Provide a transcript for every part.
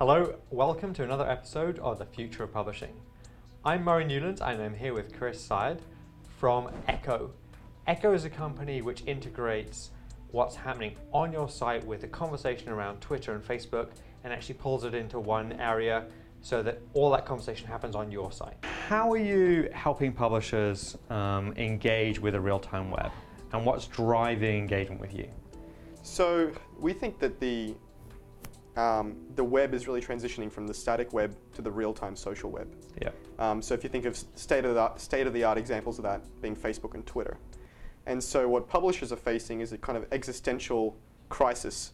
Hello, welcome to another episode of The Future of Publishing. I'm Murray Newland and I'm here with Chris Syed from Echo. Echo is a company which integrates what's happening on your site with the conversation around Twitter and Facebook and actually pulls it into one area so that all that conversation happens on your site. How are you helping publishers engage with a real-time web, and what's driving engagement with you? So we think that the web is really transitioning from the static web to the real-time social web. Yeah. So if you think of state-of-the-art examples of that being Facebook and Twitter. And so what publishers are facing is a kind of existential crisis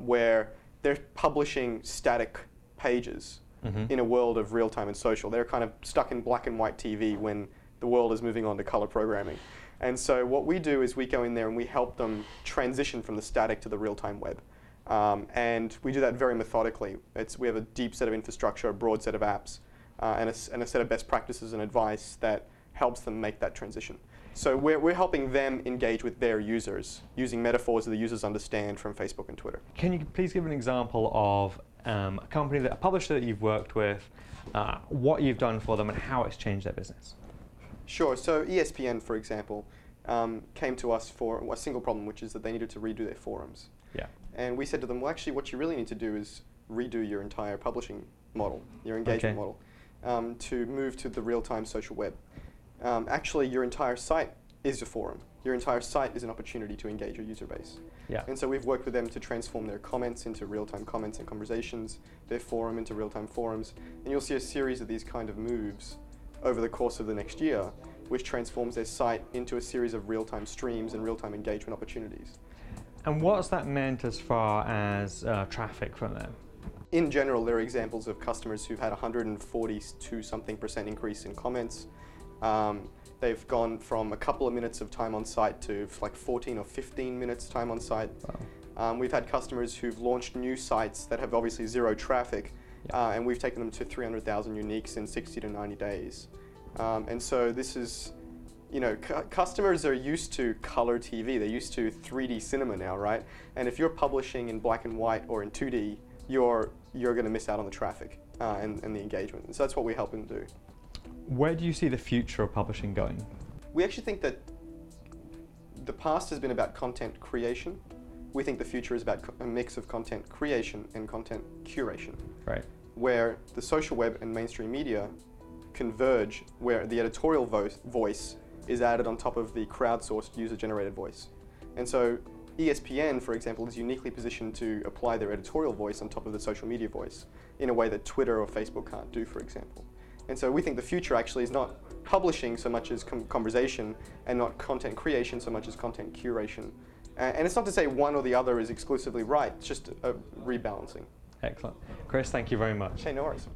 where they're publishing static pages in a world of real-time and social. They're kind of stuck in black and white TV when the world is moving on to color programming. And so what we do is we go in there and we help them transition from the static to the real-time web. And we do that very methodically. We have a deep set of infrastructure, a broad set of apps, and a set of best practices and advice that helps them make that transition. So we're helping them engage with their users using metaphors that the users understand from Facebook and Twitter. Can you please give an example of a publisher that you've worked with, what you've done for them and how it's changed their business? Sure. So ESPN, for example, came to us for a single problem, which is that they needed to redo their forums. Yeah. And we said to them, well, actually, what you really need to do is redo your entire publishing model, your engagement model, to move to the real-time social web. Actually, your entire site is a forum. Your entire site is an opportunity to engage your user base. Yeah. And so we've worked with them to transform their comments into real-time comments and conversations, their forum into real-time forums, and you'll see a series of these kind of moves over the course of the next year, which transforms their site into a series of real-time streams and real-time engagement opportunities. And what's that meant as far as traffic from them? In general, there are examples of customers who've had 142-something% increase in comments. They've gone from a couple of minutes of time on site to like 14 or 15 minutes time on site. Wow. We've had customers who've launched new sites that have obviously zero traffic, and we've taken them to 300,000 uniques in 60 to 90 days. And so this is, customers are used to color TV. They're used to 3D cinema now, right? And if you're publishing in black and white or in 2D, you're going to miss out on the traffic and the engagement. And so that's what we help them do. Where do you see the future of publishing going? We actually think that the past has been about content creation. We think the future is about a mix of content creation and content curation. Right. Where the social web and mainstream media converge, where the editorial voice is added on top of the crowdsourced user-generated voice. And so ESPN, for example, is uniquely positioned to apply their editorial voice on top of the social media voice in a way that Twitter or Facebook can't do, for example. And so we think the future actually is not publishing so much as conversation, and not content creation so much as content curation. And it's not to say one or the other is exclusively right, it's just a rebalancing. Excellent. Chris, thank you very much. Hey, no worries.